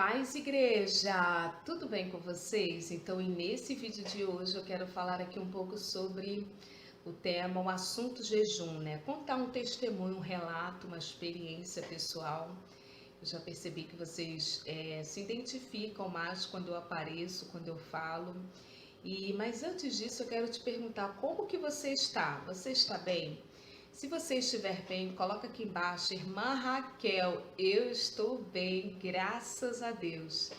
Paz, igreja! Tudo bem com vocês? Então, e nesse vídeo de hoje eu quero falar aqui um pouco sobre o tema, o assunto jejum, né? Contar um testemunho, um relato, uma experiência pessoal. Eu já percebi que vocês se identificam mais quando eu apareço, quando eu falo. Mas antes disso, eu quero te perguntar como que você está? Você está bem? Se você estiver bem, coloca aqui embaixo, irmã Raquel, eu estou bem, graças a Deus.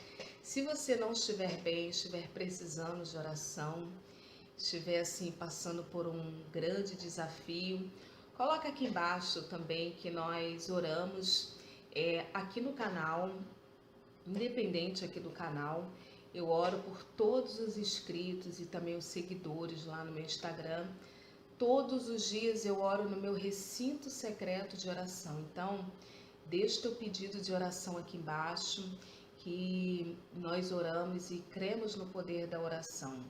Se você não estiver bem, estiver precisando de oração, estiver assim passando por um grande desafio, coloca aqui embaixo também que nós oramos aqui no canal, independente aqui do canal. Eu oro por todos os inscritos e também os seguidores lá no meu Instagram. Todos os dias eu oro no meu recinto secreto de oração. Então, deixa o teu pedido de oração aqui embaixo, que nós oramos e cremos no poder da oração.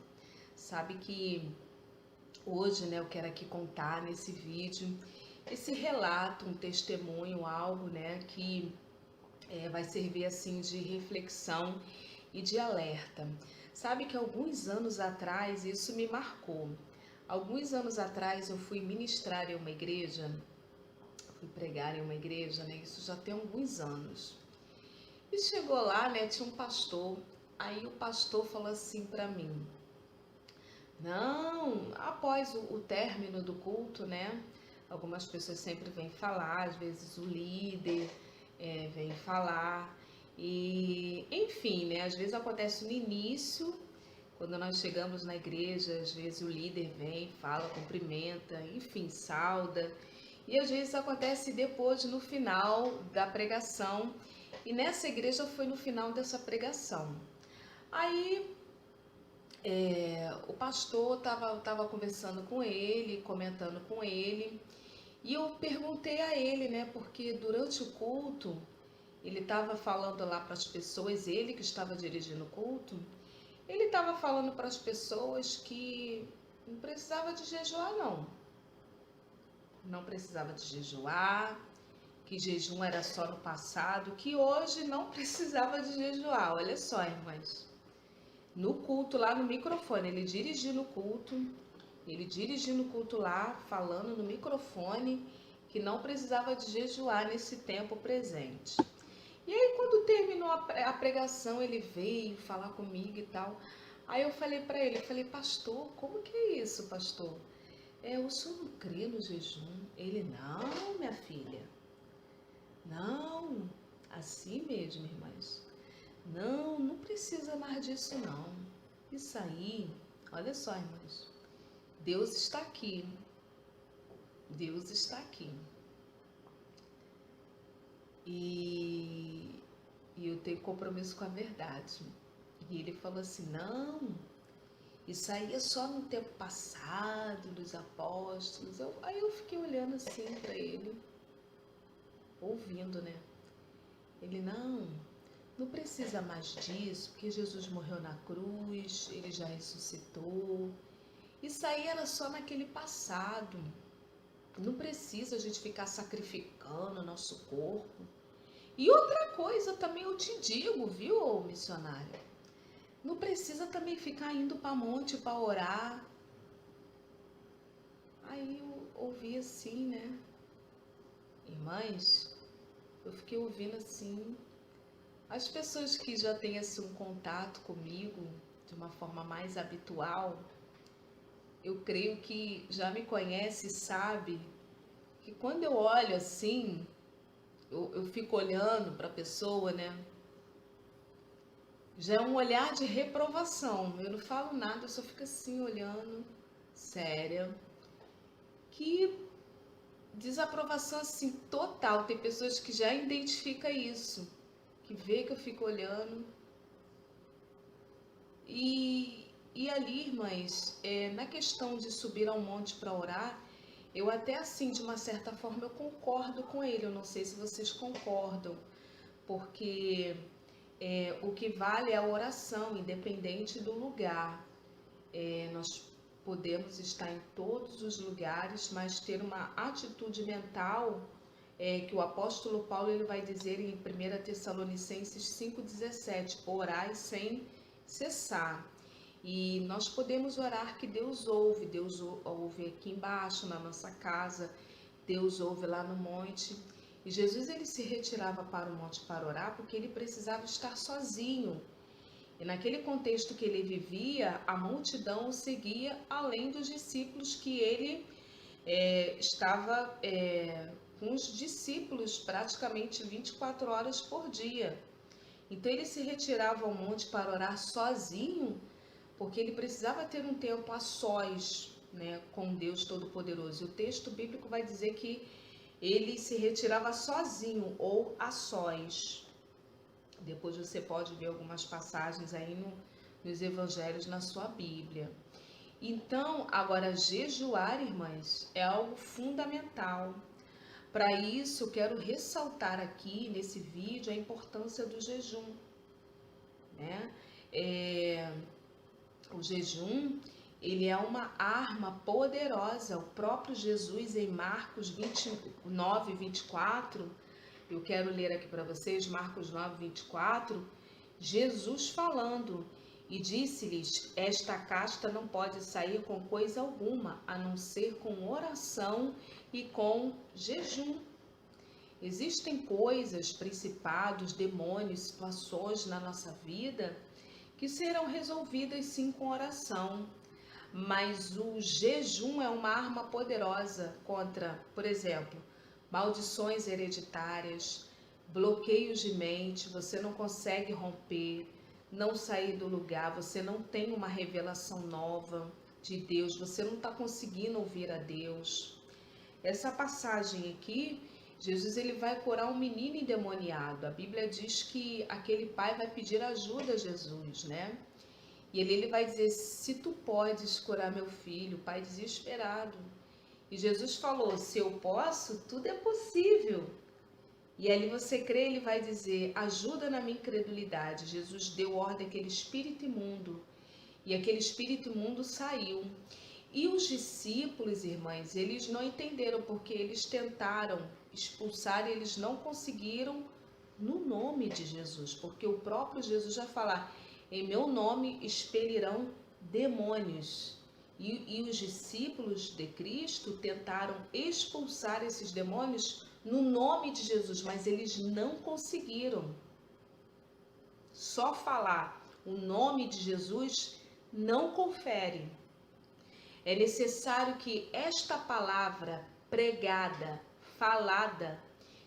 Sabe que hoje, né, eu quero aqui contar nesse vídeo esse relato, um testemunho, algo, né, que vai servir assim de reflexão e de alerta. Sabe que alguns anos atrás isso me marcou. Alguns anos atrás eu fui ministrar em uma igreja, fui pregar em uma igreja, né? Isso já tem alguns anos. E chegou lá, né? Tinha um pastor. Aí o pastor falou assim para mim: não, após o término do culto, né? Algumas pessoas sempre vêm falar, às vezes o líder vem falar. E, enfim, né? Às vezes acontece no início, quando nós chegamos na igreja, às vezes o líder vem, fala, cumprimenta, enfim, sauda. E às vezes acontece depois, no final da pregação. E nessa igreja foi no final dessa pregação. Aí o pastor estava conversando com ele, comentando com ele. E eu perguntei a ele, né, porque durante o culto, ele estava falando lá para as pessoas, ele que estava dirigindo o culto, ele estava falando para as pessoas que não precisava de jejuar, não. Não precisava de jejuar, que jejum era só no passado, que hoje não precisava de jejuar. Olha só, irmãs. No culto, lá no microfone, ele dirigindo o culto lá, falando no microfone que não precisava de jejuar nesse tempo presente. E aí, quando terminou a pregação, ele veio falar comigo e tal. Aí eu falei para ele, eu falei: pastor, como que é isso, pastor? O senhor não crê no jejum? Ele: não, minha filha, não, assim mesmo, irmãs. Não, não precisa mais disso não. Isso aí, olha só, irmãs, Deus está aqui. Deus está aqui. E eu tenho compromisso com a verdade. E ele falou assim: não, isso aí é só no tempo passado, dos apóstolos. Aí eu fiquei olhando assim para ele, ouvindo, né? Ele: não precisa mais disso, porque Jesus morreu na cruz, ele já ressuscitou. Isso aí era só naquele passado. Não precisa a gente ficar sacrificando o nosso corpo. E outra coisa também eu te digo, viu, missionário? Não precisa também ficar indo para monte para orar. Aí eu ouvi assim, né? Irmãs, eu fiquei ouvindo assim. As pessoas que já têm assim, um contato comigo de uma forma mais habitual, eu creio que já me conhece e sabe que quando eu olho assim, eu fico olhando para a pessoa, né? Já é um olhar de reprovação. Eu não falo nada, eu só fico assim olhando, séria. Que desaprovação assim total. Tem pessoas que já identificam isso, que vê que eu fico olhando. E ali, irmãs, na questão de subir ao monte para orar, eu até assim, de uma certa forma, eu concordo com ele. Eu não sei se vocês concordam, porque o que vale é a oração, independente do lugar. Nós podemos estar em todos os lugares, mas ter uma atitude mental que o apóstolo Paulo ele vai dizer em 1 Tessalonicenses 5,17, orai sem cessar. E nós podemos orar que Deus ouve aqui embaixo na nossa casa, Deus ouve lá no monte. E Jesus ele se retirava para o monte para orar porque ele precisava estar sozinho. E naquele contexto que ele vivia, a multidão o seguia, além dos discípulos que ele estava com os discípulos praticamente 24 horas por dia. Então ele se retirava ao monte para orar sozinho, porque ele precisava ter um tempo a sós, né, com Deus Todo-Poderoso. E o texto bíblico vai dizer que ele se retirava sozinho ou a sós. Depois você pode ver algumas passagens aí nos evangelhos na sua Bíblia. Então, agora jejuar, irmãs, é algo fundamental. Para isso, eu quero ressaltar aqui nesse vídeo a importância do jejum, né? O jejum, ele é uma arma poderosa. O próprio Jesus em Marcos 29, 24, eu quero ler aqui para vocês, Marcos 9, 24, Jesus falando, e disse-lhes, esta casta não pode sair com coisa alguma, a não ser com oração e com jejum. Existem coisas, principados, demônios, situações na nossa vida que serão resolvidas sim com oração, mas o jejum é uma arma poderosa contra, por exemplo, maldições hereditárias, bloqueios de mente, você não consegue romper, não sair do lugar, você não tem uma revelação nova de Deus, você não está conseguindo ouvir a Deus. Essa passagem aqui, Jesus ele vai curar um menino endemoniado. A Bíblia diz que aquele pai vai pedir ajuda a Jesus, né? E ele vai dizer, se tu podes curar meu filho, pai desesperado. E Jesus falou, se eu posso, tudo é possível. E ali você crê, ele vai dizer, ajuda na minha incredulidade. Jesus deu ordem àquele espírito imundo. E aquele espírito imundo saiu. E os discípulos, irmãs, eles não entenderam porque eles tentaram expulsar e eles não conseguiram no nome de Jesus. Porque o próprio Jesus vai falar, em meu nome expelirão demônios. E os discípulos de Cristo tentaram expulsar esses demônios no nome de Jesus, mas eles não conseguiram. Só falar o nome de Jesus não confere. É necessário que esta palavra pregada, falada,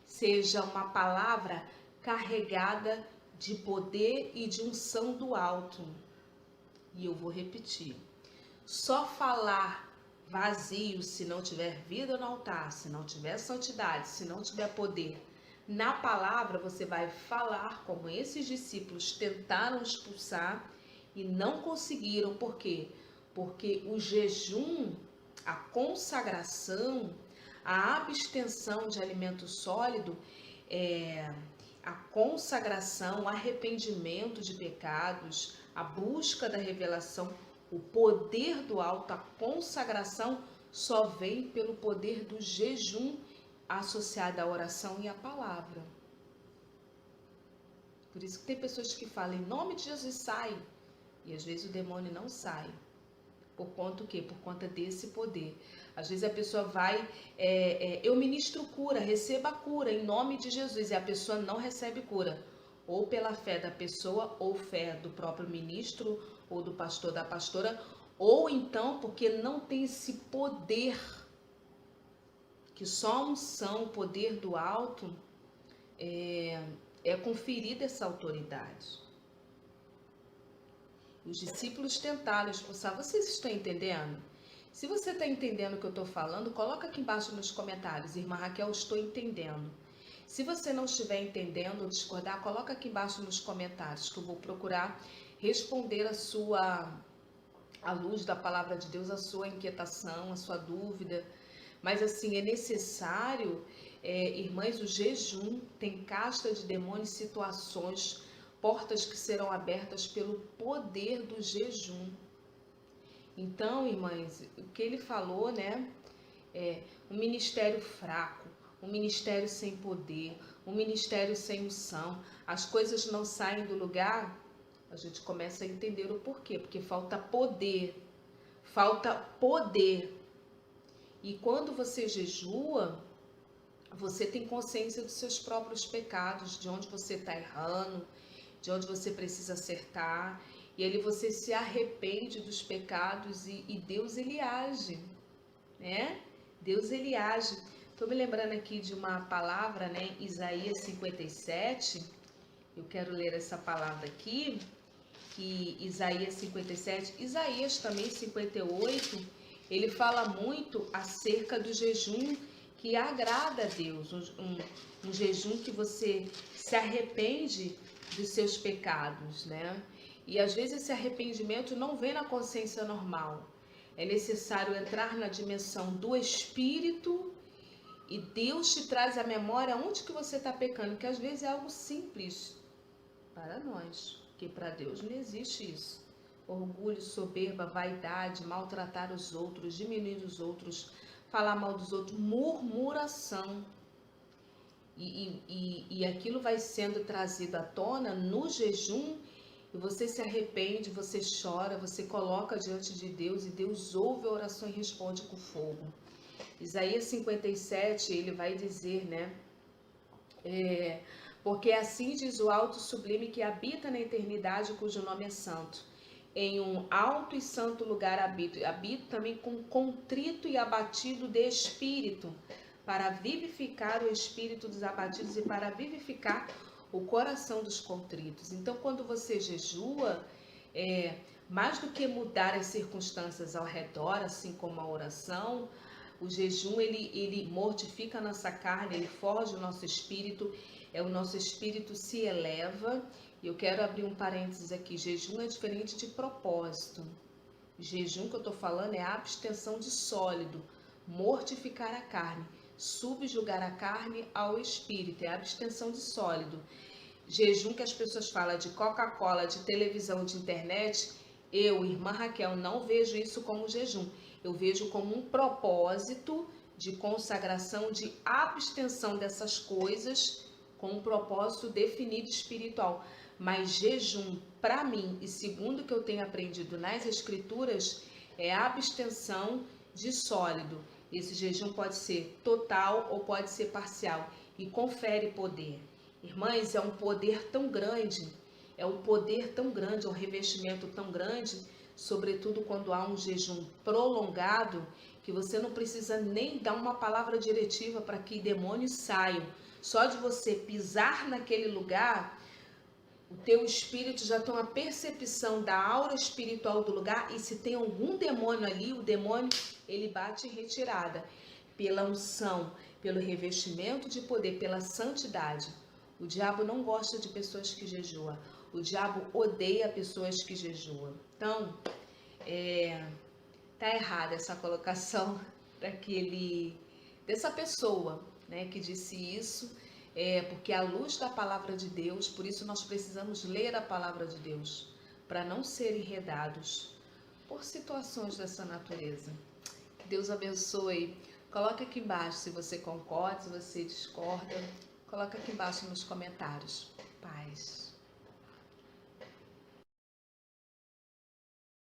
seja uma palavra carregada de poder e de unção do alto. E eu vou repetir. Só falar vazio, se não tiver vida no altar, se não tiver santidade, se não tiver poder, na palavra você vai falar como esses discípulos tentaram expulsar e não conseguiram. Por quê? Porque o jejum, a consagração, a abstenção de alimento sólido, a consagração, o arrependimento de pecados, a busca da revelação, o poder do alto, a consagração só vem pelo poder do jejum associado à oração e à palavra. Por isso que tem pessoas que falam, em nome de Jesus sai, e às vezes o demônio não sai. Por conta o quê? Por conta desse poder. Às vezes a pessoa vai, eu ministro cura, receba a cura em nome de Jesus, e a pessoa não recebe cura. Ou pela fé da pessoa, ou fé do próprio ministro, ou do pastor, da pastora, ou então porque não tem esse poder, que só a unção, o poder do alto, é conferida essa autoridade. Os discípulos tentaram expulsar. Vocês estão entendendo? Se você está entendendo o que eu estou falando, coloca aqui embaixo nos comentários. Irmã Raquel, estou entendendo. Se você não estiver entendendo ou discordar, coloca aqui embaixo nos comentários, que eu vou procurar responder à luz da palavra de Deus, a sua inquietação, a sua dúvida. Mas assim, é necessário, irmãs, o jejum tem casta de demônios, situações, portas que serão abertas pelo poder do jejum. Então, irmãs, o que ele falou, né? Um ministério fraco, um ministério sem poder, um ministério sem unção, as coisas não saem do lugar, a gente começa a entender o porquê, porque falta poder, falta poder. E quando você jejua, você tem consciência dos seus próprios pecados, de onde você está errando, de onde você precisa acertar, e ali você se arrepende dos pecados e Deus ele age, né? Deus ele age. Estou me lembrando aqui de uma palavra, né? Isaías 57, eu quero ler essa palavra aqui, que Isaías 57, Isaías também 58, ele fala muito acerca do jejum que agrada a Deus, um jejum que você se arrepende dos seus pecados, né? E às vezes esse arrependimento não vem na consciência normal. É necessário entrar na dimensão do Espírito e Deus te traz à memória onde que você está pecando, que às vezes é algo simples para nós, porque para Deus não existe isso. Orgulho, soberba, vaidade, maltratar os outros, diminuir os outros, falar mal dos outros, murmuração. E aquilo vai sendo trazido à tona no jejum, e você se arrepende, você chora, você coloca diante de Deus, e Deus ouve a oração e responde com fogo. Isaías 57, ele vai dizer, né? Porque assim diz o alto sublime que habita na eternidade, cujo nome é santo. Em um alto e santo lugar habito. Habito também com contrito e abatido de espírito, para vivificar o espírito dos abatidos e para vivificar o coração dos contritos. Então, quando você jejua, mais do que mudar as circunstâncias ao redor, assim como a oração, o jejum ele mortifica a nossa carne, ele forja o nosso espírito, o nosso espírito se eleva. E eu quero abrir um parênteses aqui, jejum é diferente de propósito. Jejum que eu estou falando é a abstenção de sólido, mortificar a carne, subjugar a carne ao espírito, é a abstenção de sólido. Jejum que as pessoas falam de Coca-Cola, de televisão, de internet, eu, irmã Raquel, não vejo isso como jejum. Eu vejo como um propósito de consagração, de abstenção dessas coisas, com um propósito definido espiritual. Mas jejum, para mim, e segundo o que eu tenho aprendido nas escrituras, é a abstenção de sólido. Esse jejum pode ser total ou pode ser parcial e confere poder. Irmãs, é um poder tão grande, é um poder tão grande, é um revestimento tão grande, sobretudo quando há um jejum prolongado, que você não precisa nem dar uma palavra diretiva para que demônios saiam. Só de você pisar naquele lugar, o teu espírito já tem uma percepção da aura espiritual do lugar, e se tem algum demônio ali, o demônio ele bate em retirada pela unção, pelo revestimento de poder, pela santidade. O diabo não gosta de pessoas que jejuam. O diabo odeia pessoas que jejuam. Então, tá errada essa colocação dessa pessoa, né, que disse isso. Porque à luz da palavra de Deus, por isso nós precisamos ler a palavra de Deus, para não ser enredados por situações dessa natureza. Que Deus abençoe. Coloca aqui embaixo se você concorda, se você discorda. Coloca aqui embaixo nos comentários. Paz.